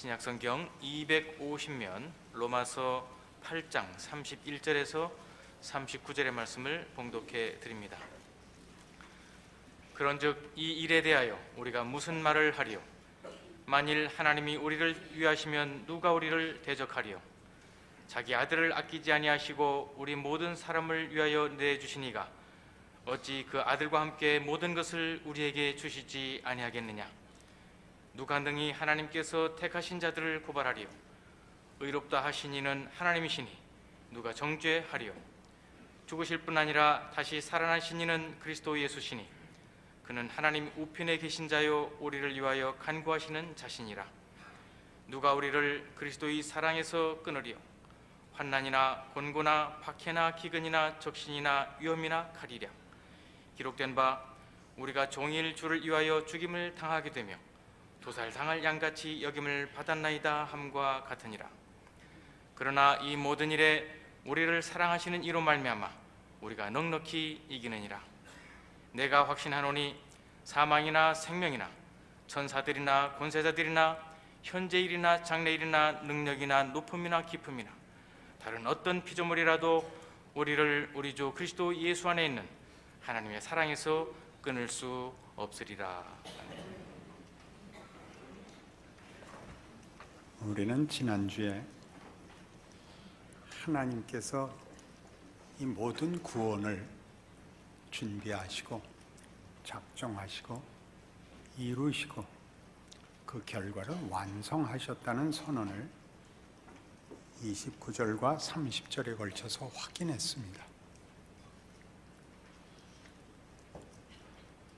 신약성경 250면 로마서 8장 31절에서 39절의 말씀을 봉독해 드립니다. 그런즉 이 일에 대하여 우리가 무슨 말을 하리요? 만일 하나님이 우리를 위하시면 누가 우리를 대적하리요? 자기 아들을 아끼지 아니하시고 우리 모든 사람을 위하여 내주시니가 어찌 그 아들과 함께 모든 것을 우리에게 주시지 아니하겠느냐? 누가 능히 하나님께서 택하신 자들을 고발하리요? 의롭다 하신 이는 하나님이시니 누가 정죄하리요? 죽으실 뿐 아니라 다시 살아나신 이는 그리스도 예수시니 그는 하나님 우편에 계신 자요 우리를 위하여 간구하시는 자신이라. 누가 우리를 그리스도의 사랑에서 끊으리요? 환난이나 곤고나 박해나 기근이나 적신이나 위험이나 칼이랴. 기록된 바 우리가 종일 주를 위하여 죽임을 당하게 되며 도살당할 양같이 여김을 받았나이다 함과 같으니라. 그러나 이 모든 일에 우리를 사랑하시는 이로 말미암아 우리가 넉넉히 이기느니라. 내가 확신하노니 사망이나 생명이나 천사들이나 권세자들이나 현재일이나 장래일이나 능력이나 높음이나 깊음이나 다른 어떤 피조물이라도 우리를 우리 주 그리스도 예수 안에 있는 하나님의 사랑에서 끊을 수 없으리라. 우리는 지난주에 하나님께서 이 모든 구원을 준비하시고 작정하시고 이루시고 그 결과를 완성하셨다는 선언을 29절과 30절에 걸쳐서 확인했습니다.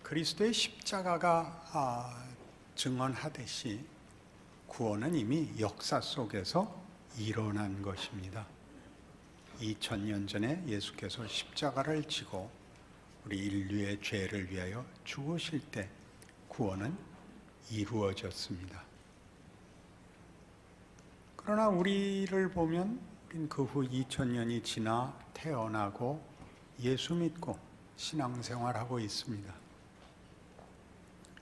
그리스도의 십자가가 증언하듯이 구원은 이미 역사 속에서 일어난 것입니다. 2000년 전에 예수께서 십자가를 지고 우리 인류의 죄를 위하여 죽으실 때 구원은 이루어졌습니다. 그러나 우리를 보면 그 후 2000년이 지나 태어나고 예수 믿고 신앙생활하고 있습니다.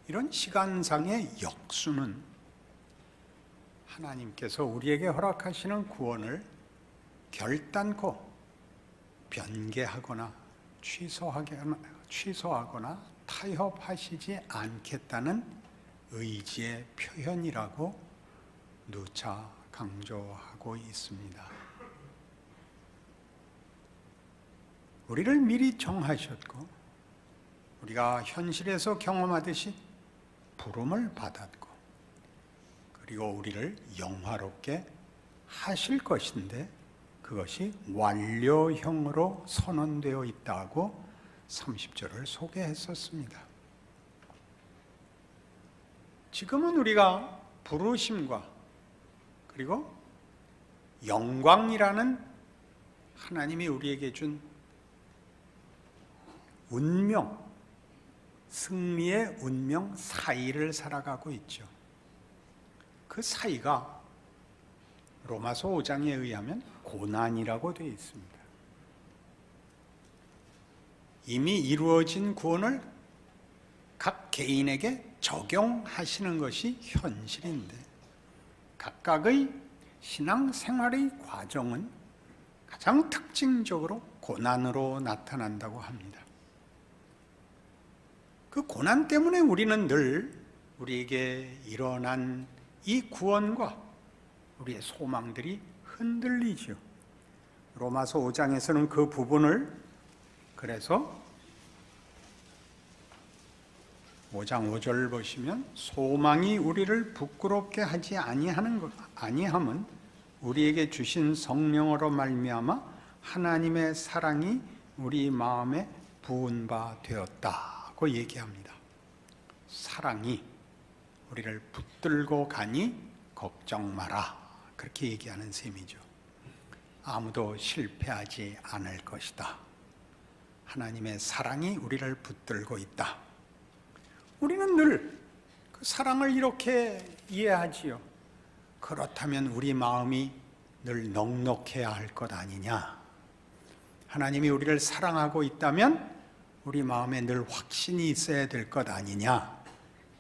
이런 시간상의 역수는 하나님께서 우리에게 허락하시는 구원을 결단코 변개하거나 취소하거나 타협하시지 않겠다는 의지의 표현이라고 누차 강조하고 있습니다. 우리를 미리 정하셨고 우리가 현실에서 경험하듯이 부름을 받았고 그리고 우리를 영화롭게 하실 것인데 그것이 완료형으로 선언되어 있다고 30절을 소개했었습니다. 지금은 우리가 부르심과 그리고 영광이라는 하나님이 우리에게 준 운명, 승리의 운명 사이를 살아가고 있죠. 그 사이가 로마서 5장에 의하면 고난이라고 되어 있습니다. 이미 이루어진 구원을 각 개인에게 적용하시는 것이 현실인데 각각의 신앙생활의 과정은 가장 특징적으로 고난으로 나타난다고 합니다. 그 고난 때문에 우리는 늘 우리에게 일어난 이 구원과 우리의 소망들이 흔들리죠. 로마서 5장에서는 그 부분을 그래서 5장 5절 보시면 소망이 우리를 부끄럽게 하지 아니함은 우리에게 주신 성령으로 말미암아 하나님의 사랑이 우리 마음에 부은 바 되었다고 얘기합니다. 사랑이 우리를 붙들고 가니 걱정 마라 그렇게 얘기하는 셈이죠. 아무도 실패하지 않을 것이다. 하나님의 사랑이 우리를 붙들고 있다. 우리는 늘 그 사랑을 이렇게 이해하지요. 그렇다면 우리 마음이 늘 넉넉해야 할 것 아니냐. 하나님이 우리를 사랑하고 있다면 우리 마음에 늘 확신이 있어야 될 것 아니냐.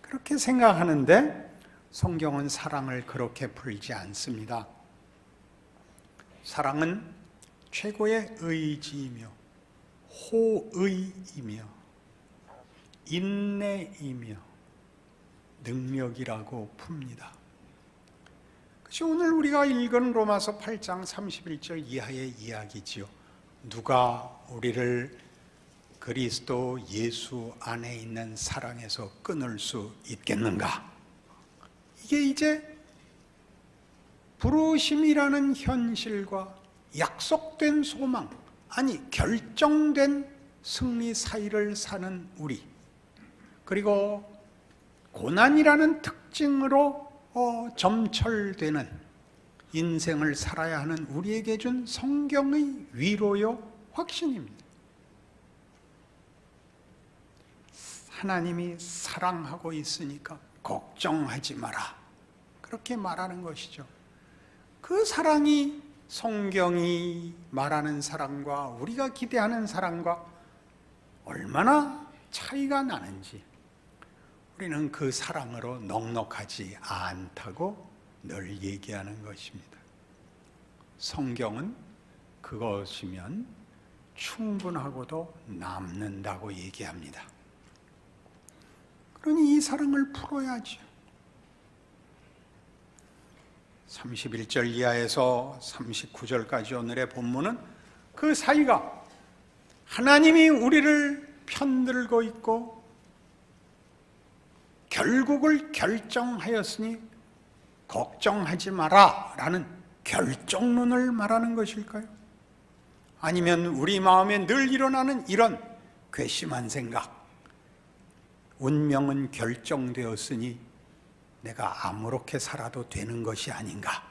그렇게 생각하는데 성경은 사랑을 그렇게 풀지 않습니다. 사랑은 최고의 의지이며 호의이며 인내이며 능력이라고 풉니다. 그것이 오늘 우리가 읽은 로마서 8장 31절 이하의 이야기지요. 누가 우리를 그리스도 예수 안에 있는 사랑에서 끊을 수 있겠는가? 이게 이제 부르심이라는 현실과 약속된 소망, 아니 결정된 승리 사이를 사는 우리, 그리고 고난이라는 특징으로 점철되는 인생을 살아야 하는 우리에게 준 성경의 위로요 확신입니다. 하나님이 사랑하고 있으니까 걱정하지 마라, 그렇게 말하는 것이죠. 그 사랑이 성경이 말하는 사랑과 우리가 기대하는 사랑과 얼마나 차이가 나는지 우리는 그 사랑으로 넉넉하지 않다고 늘 얘기하는 것입니다. 성경은 그것이면 충분하고도 남는다고 얘기합니다. 그러니 이 사랑을 풀어야죠. 31절 이하에서 39절까지 오늘의 본문은 그 사이가 하나님이 우리를 편들고 있고 결국을 결정하였으니 걱정하지 마라 라는 결정론을 말하는 것일까요? 아니면 우리 마음에 늘 일어나는 이런 괘씸한 생각, 운명은 결정되었으니 내가 아무렇게 살아도 되는 것이 아닌가,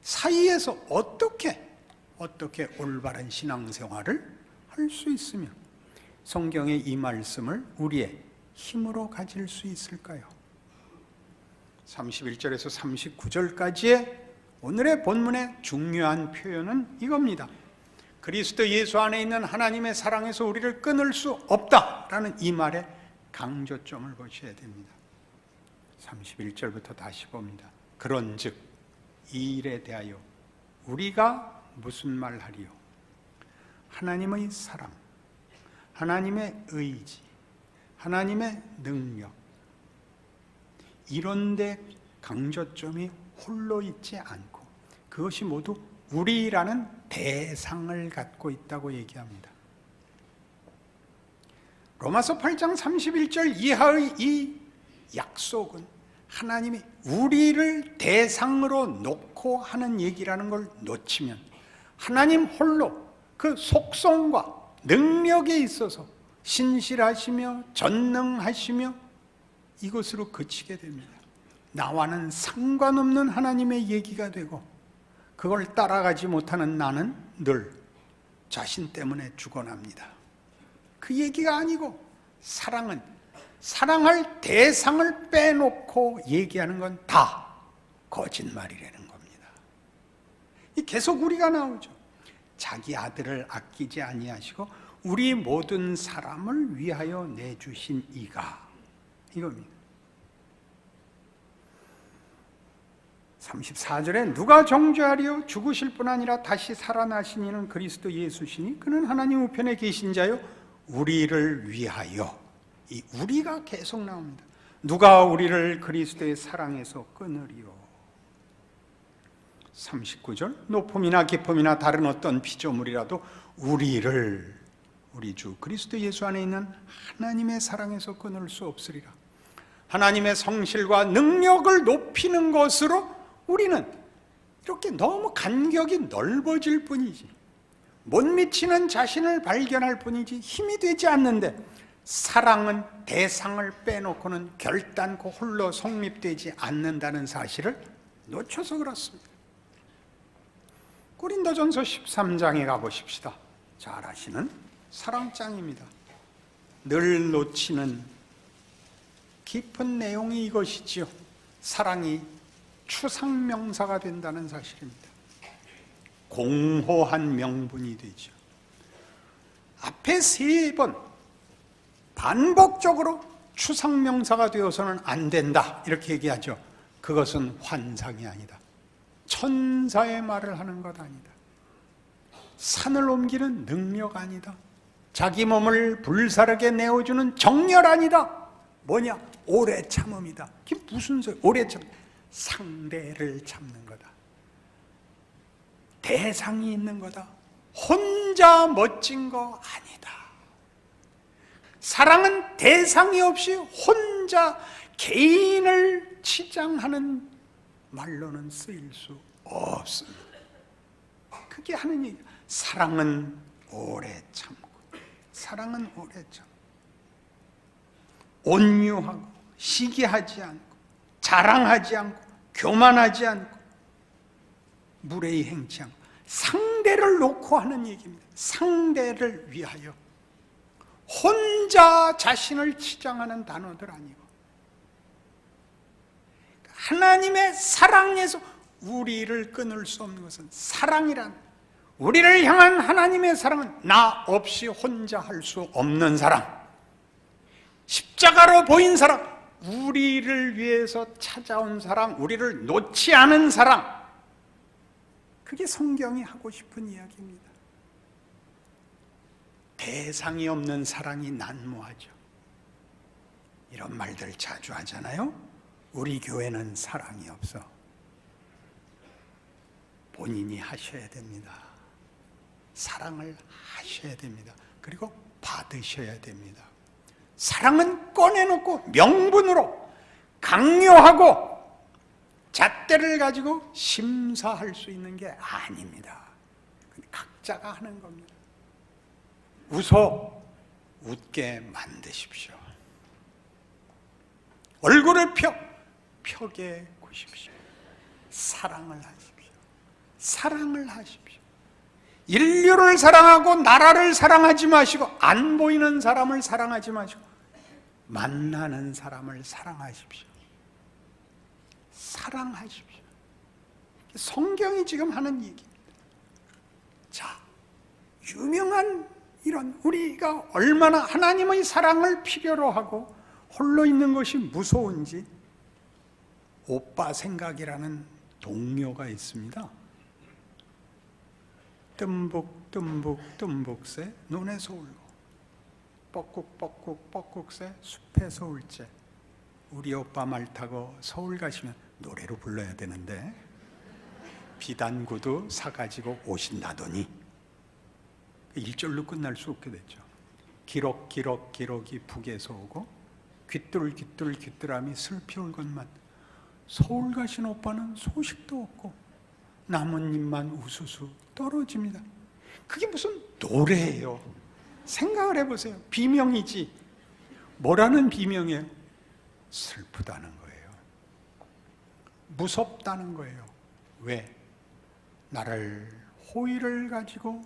사이에서 어떻게 올바른 신앙생활을 할 수 있으며 성경의 이 말씀을 우리의 힘으로 가질 수 있을까요? 31절에서 39절까지의 오늘의 본문의 중요한 표현은 이겁니다. 그리스도 예수 안에 있는 하나님의 사랑에서 우리를 끊을 수 없다라는 이 말의 강조점을 보셔야 됩니다. 31절부터 다시 봅니다. 그런즉 이 일에 대하여 우리가 무슨 말하리요? 하나님의 사랑, 하나님의 의지, 하나님의 능력, 이런 데 강조점이 홀로 있지 않고 그것이 모두 우리라는 대상을 갖고 있다고 얘기합니다. 로마서 8장 31절 이하의 이 약속은 하나님이 우리를 대상으로 놓고 하는 얘기라는 걸 놓치면 하나님 홀로 그 속성과 능력에 있어서 신실하시며 전능하시며 이것으로 그치게 됩니다. 나와는 상관없는 하나님의 얘기가 되고 그걸 따라가지 못하는 나는 늘 자신 때문에 죽어납니다. 그 얘기가 아니고 사랑은 사랑할 대상을 빼놓고 얘기하는 건 다 거짓말이라는 겁니다. 계속 우리가 나오죠. 자기 아들을 아끼지 아니하시고 우리 모든 사람을 위하여 내주신 이가, 이겁니다. 34절에 누가 정죄하리요? 죽으실 뿐 아니라 다시 살아나신 이는 그리스도 예수시니 그는 하나님 우편에 계신 자요 우리를 위하여. 이 우리가 계속 나옵니다. 누가 우리를 그리스도의 사랑에서 끊으리요? 39절 높음이나 깊음이나 다른 어떤 피조물이라도 우리를 우리 주 그리스도 예수 안에 있는 하나님의 사랑에서 끊을 수 없으리라. 하나님의 성실과 능력을 높이는 것으로 우리는 이렇게 너무 간격이 넓어질 뿐이지, 못 미치는 자신을 발견할 뿐이지 힘이 되지 않는데, 사랑은 대상을 빼놓고는 결단코 홀로 성립되지 않는다는 사실을 놓쳐서 그렇습니다. 고린도전서 13장에 가보십시다. 잘 아시는 사랑장입니다. 늘 놓치는 깊은 내용이 이것이지요. 사랑이 추상명사가 된다는 사실입니다. 공호한 명분이 되죠. 앞에 3번 반복적으로 추상명사가 되어서는 안 된다 이렇게 얘기하죠. 그것은 환상이 아니다. 천사의 말을 하는 것 아니다. 산을 옮기는 능력 아니다. 자기 몸을 불사르게 내어주는 정열 아니다. 뭐냐? 오래 참음이다. 그게 무슨 소리? 오래 참, 상대를 참는 거다. 대상이 있는 거다. 혼자 멋진 거 아니다. 사랑은 대상이 없이 혼자 개인을 치장하는 말로는 쓰일 수 없습니다. 그게 하는 얘기. 사랑은 오래 참고, 사랑은 오래 참고, 온유하고, 시기하지 않고, 자랑하지 않고, 교만하지 않고, 무례히 행치 않고, 상대를 놓고 하는 얘기입니다. 상대를 위하여. 혼자 자신을 치장하는 단어들 아니고, 하나님의 사랑에서 우리를 끊을 수 없는 것은 사랑이란, 우리를 향한 하나님의 사랑은 나 없이 혼자 할 수 없는 사랑, 십자가로 보인 사랑, 우리를 위해서 찾아온 사랑, 우리를 놓지 않은 사랑. 그게 성경이 하고 싶은 이야기입니다. 대상이 없는 사랑이 난무하죠. 이런 말들 자주 하잖아요. 우리 교회는 사랑이 없어. 본인이 하셔야 됩니다. 사랑을 하셔야 됩니다. 그리고 받으셔야 됩니다. 사랑은 꺼내놓고 명분으로 강요하고 잣대를 가지고 심사할 수 있는 게 아닙니다. 각자가 하는 겁니다. 웃게 만드십시오. 얼굴을 펴게 구십시오. 사랑을 하십시오. 사랑을 하십시오. 인류를 사랑하고 나라를 사랑하지 마시고, 안 보이는 사람을 사랑하지 마시고, 만나는 사람을 사랑하십시오. 사랑하십시오. 성경이 지금 하는 얘기입니다. 자, 유명한 이런, 우리가 얼마나 하나님의 사랑을 필요로 하고 홀로 있는 것이 무서운지, 오빠 생각이라는 동료가 있습니다. 뜸북새 논에서 울고, 뻐꾹새 숲에서 울지. 우리 오빠 말 타고 서울 가시면 노래로 불러야 되는데 비단구도 사가지고 오신다더니 1절로 끝날 수 없게 됐죠. 기럭이 북에서 오고, 귀뚤귀뚤함이 슬피 울건만. 서울 가신 오빠는 소식도 없고 나뭇잎만 우수수 떨어집니다. 그게 무슨 노래예요? 생각을 해보세요. 비명이지. 뭐라는 비명이에요? 슬프다는 거예요. 무섭다는 거예요. 왜? 나를 호의를 가지고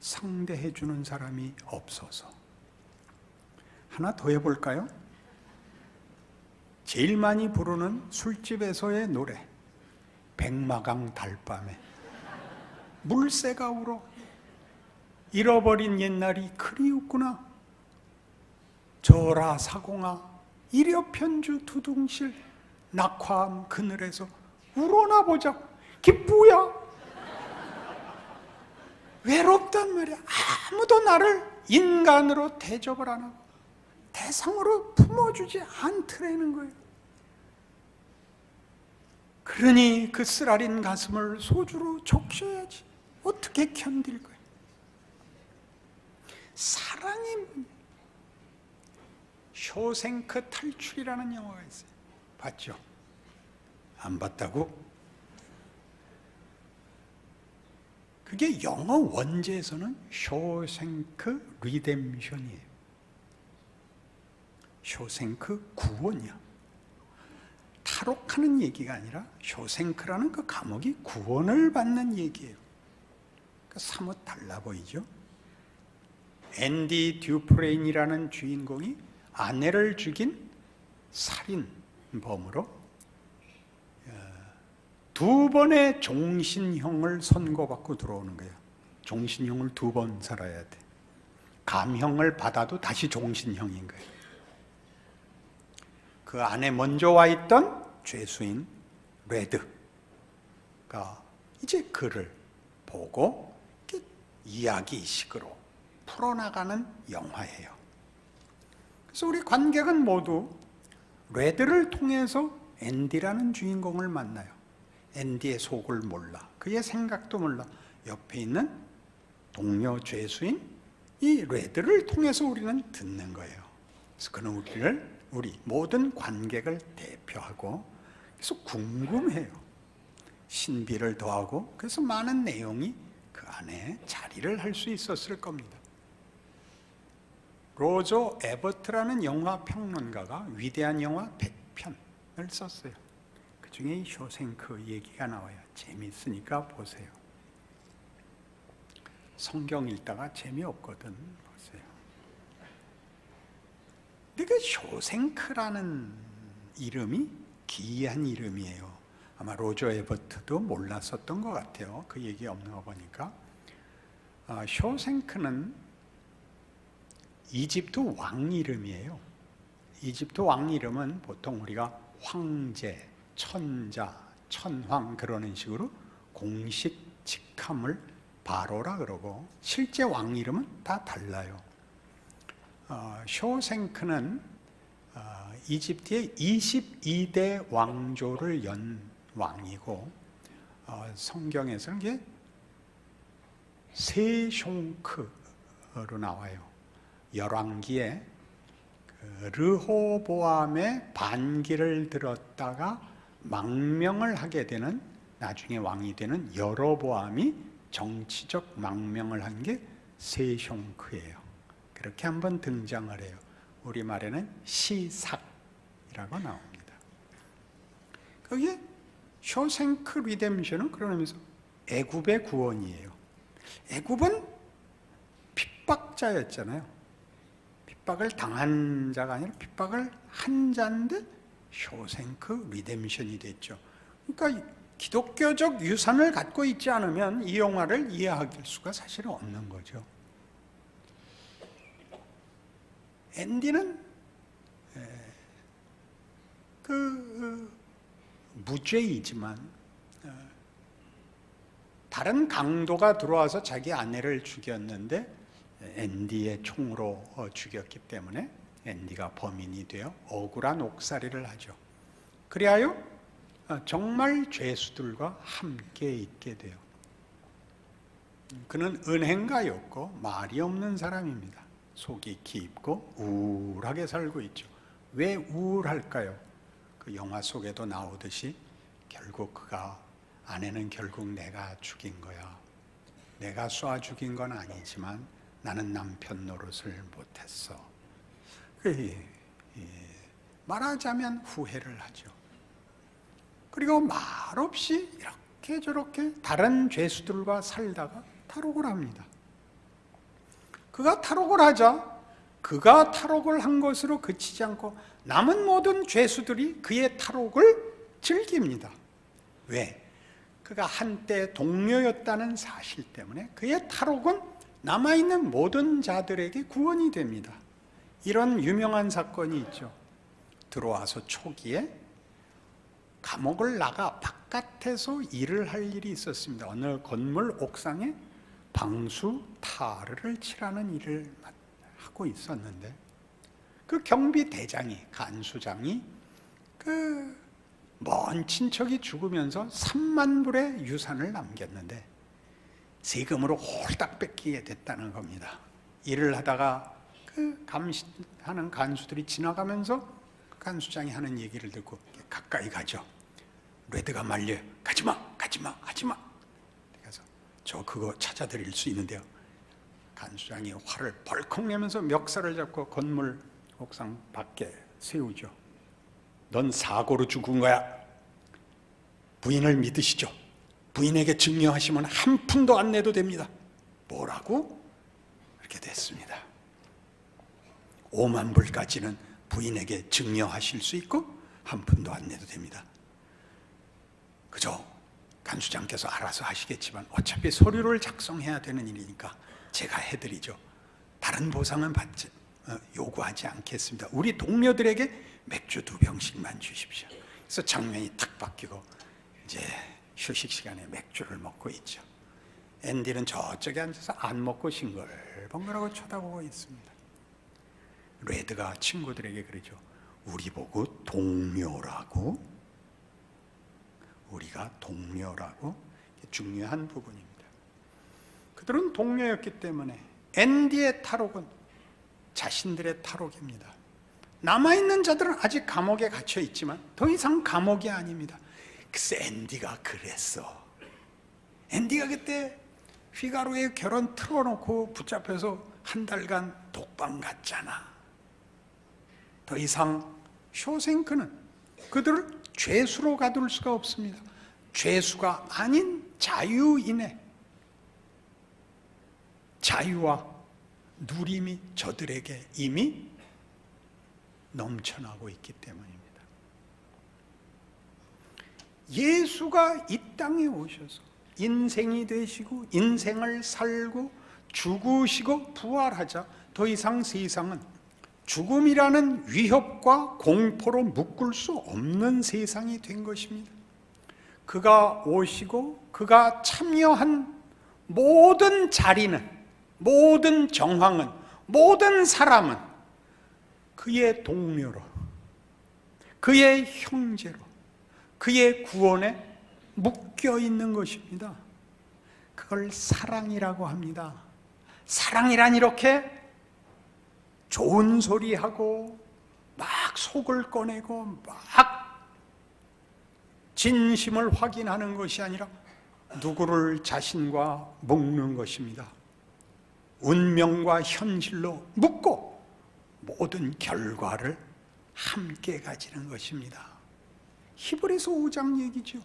상대해 주는 사람이 없어서. 하나 더 해볼까요? 제일 많이 부르는 술집에서의 노래, 백마강 달밤에. 물새가 울어. 잃어버린 옛날이 그리웠구나. 저라 사공아, 이려 편주 두둥실, 낙화암 그늘에서 울어나 보자. 그게 뭐야? 외롭단 말이야. 아무도 나를 인간으로 대접을 안 하고 대상으로 품어주지 않더라는 거예요. 그러니 그 쓰라린 가슴을 소주로 적셔야지. 어떻게 견딜 거예요? 사랑이, 쇼생크 탈출이라는 영화가 있어요. 봤죠? 안 봤다고? 그게 영어 원제에서는 쇼생크 리뎀션이에요. 쇼생크 구원이야. 탈옥하는 얘기가 아니라 쇼생크라는 그 감옥이 구원을 받는 얘기예요. 그러니까 사뭇 달라 보이죠? 앤디 듀프레인이라는 주인공이 아내를 죽인 살인범으로 2번의 종신형을 선고받고 들어오는 거예요. 종신형을 2번 살아야 돼. 감형을 받아도 다시 종신형인 거예요. 그 안에 먼저 와 있던 죄수인 레드가 이제 그를 보고 이렇게 이야기식으로 풀어나가는 영화예요. 그래서 우리 관객은 모두 레드를 통해서 앤디라는 주인공을 만나요. 앤디의 속을 몰라, 그의 생각도 몰라. 옆에 있는 동료 죄수인 이 레드를 통해서 우리는 듣는 거예요. 그래서 그는 우리 모든 관객을 대표하고, 그래서 궁금해요. 신비를 더하고, 그래서 많은 내용이 그 안에 자리를 할 수 있었을 겁니다. 로저 에버트라는 영화 평론가가 위대한 영화 100편을 썼어요. 그 중에 이 쇼생크 얘기가 나와요. 재미있으니까 보세요. 성경 읽다가 재미없거든. 보세요. 근데 그 쇼생크라는 이름이 기이한 이름이에요. 아마 로저 에버트도 몰랐었던 것 같아요. 그 얘기 없는 거 보니까. 쇼생크는 이집트 왕 이름이에요. 이집트 왕 이름은 보통 우리가 황제, 천자, 천황 그러는 식으로 공식 직함을 바로라 그러고, 실제 왕 이름은 다 달라요. 쇼생크는 이집트의 22대 왕조를 연 왕이고, 성경에서는 이게 세숑크로 나와요. 열왕기에 르호보암의 반기를 들었다가 망명을 하게 되는, 나중에 왕이 되는 여로보암이 정치적 망명을 한 게 세숑크예요. 그렇게 한번 등장을 해요. 우리말에는 시삭이라고 나옵니다. 거기에 쇼생크 리뎀션은 그런 의미에서 애굽의 구원이에요. 애굽은 핍박자였잖아요. 핍박을 당한 자가 아니라 핍박을 한 자인데 쇼생크 리뎀션이 됐죠. 그러니까 기독교적 유산을 갖고 있지 않으면 이 영화를 이해할 수가 사실은 없는 거죠. 앤디는 무죄이지만 다른 강도가 들어와서 자기 아내를 죽였는데 앤디의 총으로 죽였기 때문에 앤디가 범인이 되어 억울한 옥살이를 하죠. 그리하여 정말 죄수들과 함께 있게 돼요. 그는 은행가였고 말이 없는 사람입니다. 속이 깊고 우울하게 살고 있죠. 왜 우울할까요? 그 영화 속에도 나오듯이 결국 아내는 결국 내가 죽인 거야. 내가 쏴 죽인 건 아니지만 나는 남편 노릇을 못했어. 말하자면 후회를 하죠. 그리고 말없이 이렇게 저렇게 다른 죄수들과 살다가 탈옥을 합니다. 그가 탈옥을 하자 그가 탈옥을 한 것으로 그치지 않고 남은 모든 죄수들이 그의 탈옥을 즐깁니다. 왜? 그가 한때 동료였다는 사실 때문에 그의 탈옥은 남아있는 모든 자들에게 구원이 됩니다. 이런 유명한 사건이 있죠. 들어와서 초기에 감옥을 나가 바깥에서 일을 할 일이 있었습니다. 어느 건물 옥상에 방수 타르를 칠하는 일을 하고 있었는데, 그 경비 대장이, 간수장이 그 먼 친척이 죽으면서 3만 불의 유산을 남겼는데 세금으로 홀딱 뺏기게 됐다는 겁니다. 일을 하다가 그 감시하는 간수들이 지나가면서 간수장이 하는 얘기를 듣고 가까이 가죠. 레드가 말려. 가지마, 가지마, 하지마. 그래서 저 그거 찾아드릴 수 있는데요. 간수장이 화를 벌컥 내면서 멱살을 잡고 건물 옥상 밖에 세우죠. 넌 사고로 죽은 거야. 부인을 믿으시죠. 부인에게 증여하시면 한 푼도 안 내도 됩니다. 뭐라고? 이렇게 됐습니다. 5만 불까지는 부인에게 증여하실 수 있고 한 푼도 안 내도 됩니다. 그저 간수장께서 알아서 하시겠지만 어차피 서류를 작성해야 되는 일이니까 제가 해드리죠. 다른 보상은 요구하지 않겠습니다. 우리 동료들에게 맥주 2병씩만 주십시오. 그래서 장면이 탁 바뀌고 이제 휴식 시간에 맥주를 먹고 있죠. 앤디는 저쪽에 앉아서 안 먹고 싱글벙글하고 쳐다보고 있습니다. 레드가 친구들에게 그러죠. 우리 보고 동료라고? 우리가 동료라고? 중요한 부분입니다. 그들은 동료였기 때문에 앤디의 탈옥은 자신들의 탈옥입니다. 남아있는 자들은 아직 감옥에 갇혀 있지만 더 이상 감옥이 아닙니다. 그래서 앤디가 그랬어. 앤디가 그때 피가로의 결혼 틀어놓고 붙잡혀서 한 달간 독방 갔잖아. 더 이상 쇼생크는 그들을 죄수로 가둘 수가 없습니다. 죄수가 아닌 자유인의 자유와 누림이 저들에게 이미 넘쳐나고 있기 때문입니다. 예수가 이 땅에 오셔서 인생이 되시고 인생을 살고 죽으시고 부활하자 더 이상 세상은 죽음이라는 위협과 공포로 묶을 수 없는 세상이 된 것입니다. 그가 오시고 그가 참여한 모든 자리는, 모든 정황은, 모든 사람은 그의 동료로, 그의 형제로, 그의 구원에 묶여 있는 것입니다. 그걸 사랑이라고 합니다. 사랑이란 이렇게 좋은 소리하고 막 속을 꺼내고 막 진심을 확인하는 것이 아니라 누구를 자신과 묶는 것입니다. 운명과 현실로 묶고 모든 결과를 함께 가지는 것입니다. 히브리서 5장 얘기죠.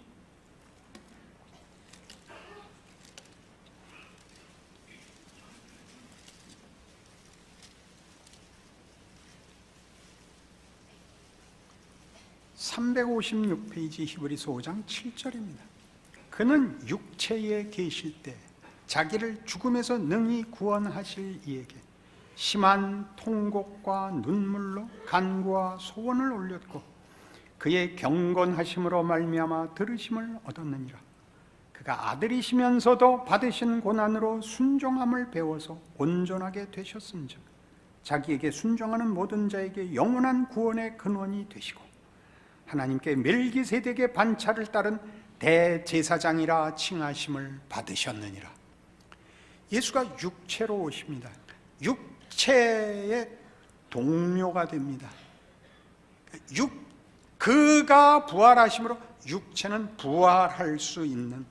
(356페이지) 히브리서 5장 7절입니다. 그는 육체에 계실 때 자기를 죽음에서 능히 구원하실 이에게 심한 통곡과 눈물로 간구와 소원을 올렸고 그의 경건하심으로 말미암아 들으심을 얻었느니라. 그가 아들이시면서도 받으신 고난으로 순종함을 배워서 온전하게 되셨은즉 자기에게 순종하는 모든 자에게 영원한 구원의 근원이 되시고 하나님께 멜기세덱의 반차를 따른 대제사장이라 칭하심을 받으셨느니라. 예수가 육체로 오십니다. 육체의 동료가 됩니다. 그가 부활하심으로 육체는 부활할 수 있는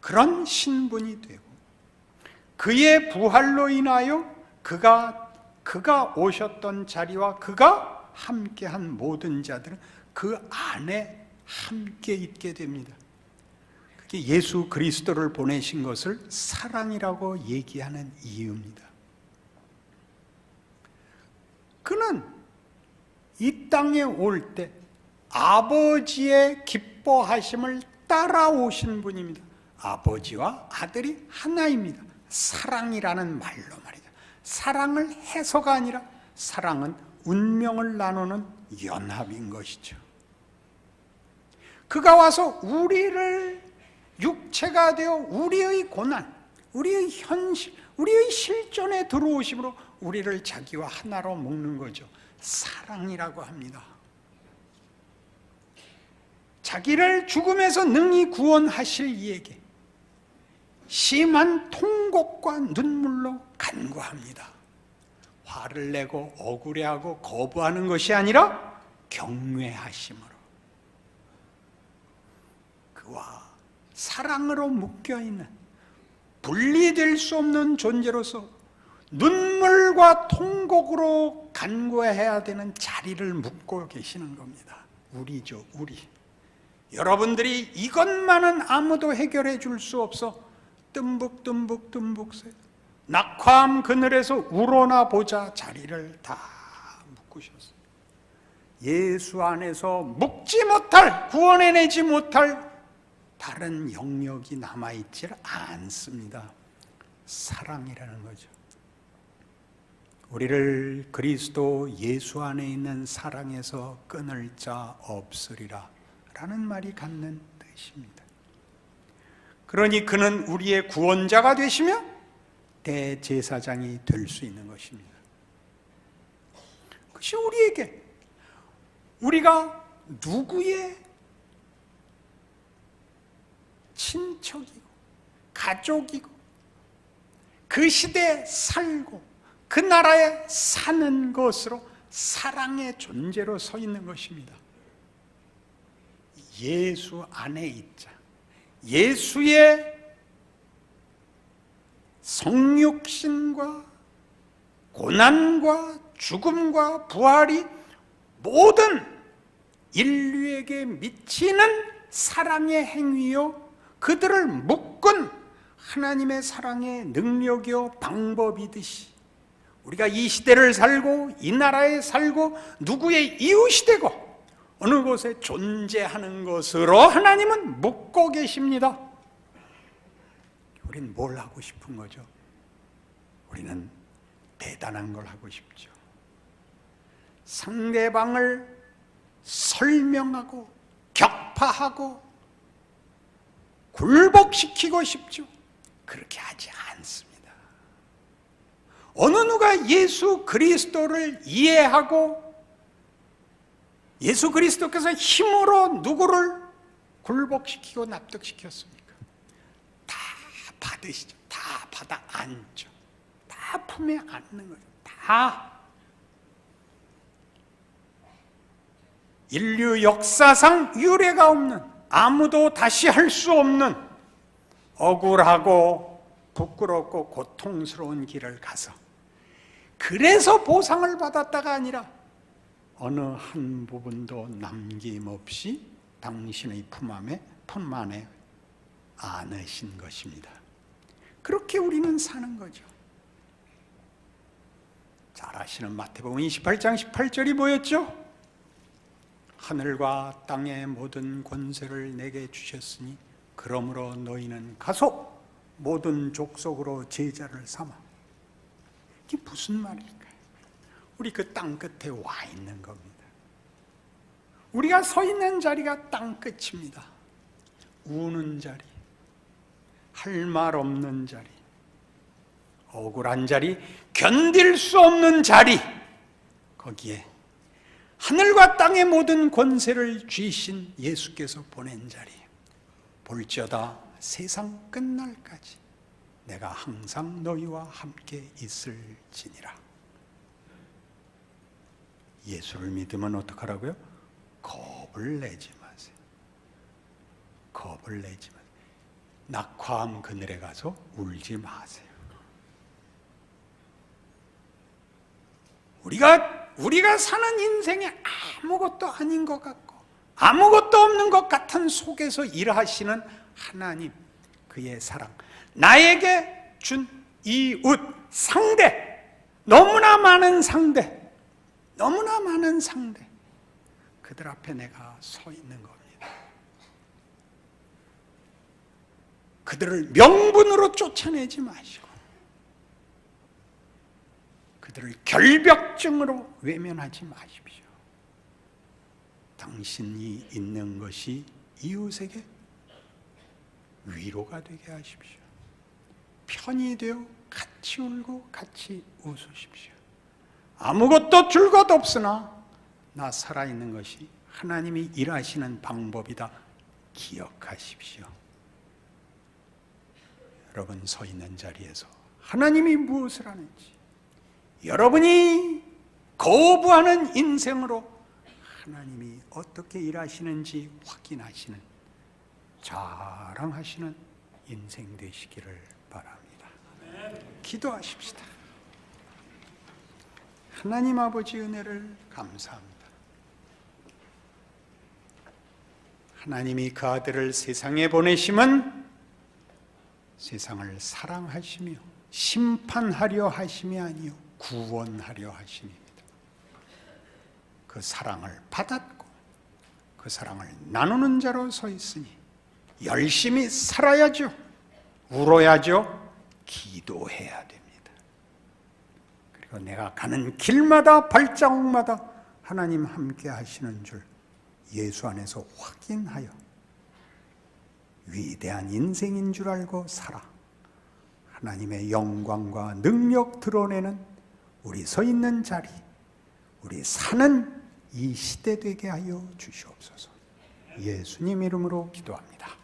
그런 신분이 되고 그의 부활로 인하여 그가 오셨던 자리와 그가 함께한 모든 자들은 그 안에 함께 있게 됩니다. 그게 예수 그리스도를 보내신 것을 사랑이라고 얘기하는 이유입니다. 그는 이 땅에 올 때 아버지의 기뻐하심을 따라오신 분입니다. 아버지와 아들이 하나입니다. 사랑이라는 말로 말이죠. 사랑을 해서가 아니라 사랑은 운명을 나누는 연합인 것이죠. 그가 와서 우리를 육체가 되어 우리의 고난, 우리의 현실, 우리의 실존에 들어오심으로 우리를 자기와 하나로 묶는 거죠. 사랑이라고 합니다. 자기를 죽음에서 능히 구원하실 이에게 심한 통곡과 눈물로 간구합니다. 화를 내고 억울해하고 거부하는 것이 아니라 경외하심으로 그와 사랑으로 묶여있는 분리될 수 없는 존재로서 눈물과 통곡으로 간구해야 되는 자리를 묻고 계시는 겁니다. 우리죠, 우리. 여러분들이 이것만은 아무도 해결해 줄 수 없어 뜸북 새 낙화암 그늘에서 우러나 보자 자리를 다 묶으셨어요. 예수 안에서 묶지 못할, 구원해내지 못할 다른 영역이 남아있지 않습니다. 사랑이라는 거죠. 우리를 그리스도 예수 안에 있는 사랑에서 끊을 자 없으리라 라는 말이 갖는 뜻입니다. 그러니 그는 우리의 구원자가 되시며 대제사장이 될 수 있는 것입니다. 그것이 우리에게, 우리가 누구의 친척이고 가족이고 그 시대에 살고 그 나라에 사는 것으로 사랑의 존재로 서 있는 것입니다. 예수 안에 있자. 예수의 성육신과 고난과 죽음과 부활이 모든 인류에게 미치는 사랑의 행위요, 그들을 묶은 하나님의 사랑의 능력이요 방법이듯이 우리가 이 시대를 살고 이 나라에 살고 누구의 이웃이 되고 어느 곳에 존재하는 것으로 하나님은 묶고 계십니다. 우리는 뭘 하고 싶은 거죠? 우리는 대단한 걸 하고 싶죠. 상대방을 설명하고 격파하고 굴복시키고 싶죠. 그렇게 하지 않습니다. 어느 누가 예수 그리스도를 이해하고 예수 그리스도께서 힘으로 누구를 굴복시키고 납득시켰습니까? 다 받으시죠. 다 받아 안죠. 다 품에 안는 거죠. 다. 인류 역사상 유례가 없는, 아무도 다시 할 수 없는 억울하고 부끄럽고 고통스러운 길을 가서 그래서 보상을 받았다가 아니라 어느 한 부분도 남김없이 당신의 품 안에 안으신 것입니다. 그렇게 우리는 사는 거죠. 잘 아시는 마태복음 28장 18절이 뭐였죠? 하늘과 땅의 모든 권세를 내게 주셨으니 그러므로 너희는 가서 모든 족속으로 제자를 삼아. 이게 무슨 말일까요? 우리 그 땅 끝에 와 있는 겁니다. 우리가 서 있는 자리가 땅 끝입니다. 우는 자리, 할 말 없는 자리, 억울한 자리, 견딜 수 없는 자리, 거기에 하늘과 땅의 모든 권세를 쥐신 예수께서 보낸 자리, 볼지어다 세상 끝날까지 내가 항상 너희와 함께 있을지니라. 예수를 믿으면 어떡하라고요? 겁을 내지 마세요. 겁을 내지 마세요. 낙화암 그늘에 가서 울지 마세요. 우리가 사는 인생에 아무것도 아닌 것 같고 아무것도 없는 것 같은 속에서 일하시는 하나님, 그의 사랑, 나에게 준 이웃, 상대, 너무나 많은 상대, 그들 앞에 내가 서 있는 겁니다. 그들을 명분으로 쫓아내지 마시고 그들을 결벽증으로 외면하지 마십시오. 당신이 있는 것이 이웃에게 위로가 되게 하십시오. 편이 되어 같이 울고 같이 웃으십시오. 아무것도 줄 것 없으나 나 살아있는 것이 하나님이 일하시는 방법이다 기억하십시오. 여러분 서 있는 자리에서 하나님이 무엇을 하는지, 여러분이 거부하는 인생으로 하나님이 어떻게 일하시는지 확인하시는, 자랑하시는 인생 되시기를 바랍니다. 기도하십시다. 하나님 아버지 은혜를 감사합니다. 하나님이 그 아들을 세상에 보내심은 세상을 사랑하시며 심판하려 하심이 아니요 구원하려 하심입니다. 그 사랑을 받았고 그 사랑을 나누는 자로 서 있으니 열심히 살아야죠. 울어야죠. 기도해야 됩니다. 그리고 내가 가는 길마다 발자국마다 하나님 함께 하시는 줄 예수 안에서 확인하여 위대한 인생인 줄 알고 살아 하나님의 영광과 능력 드러내는 우리 서 있는 자리, 우리 사는 이 시대 되게 하여 주시옵소서. 예수님 이름으로 기도합니다.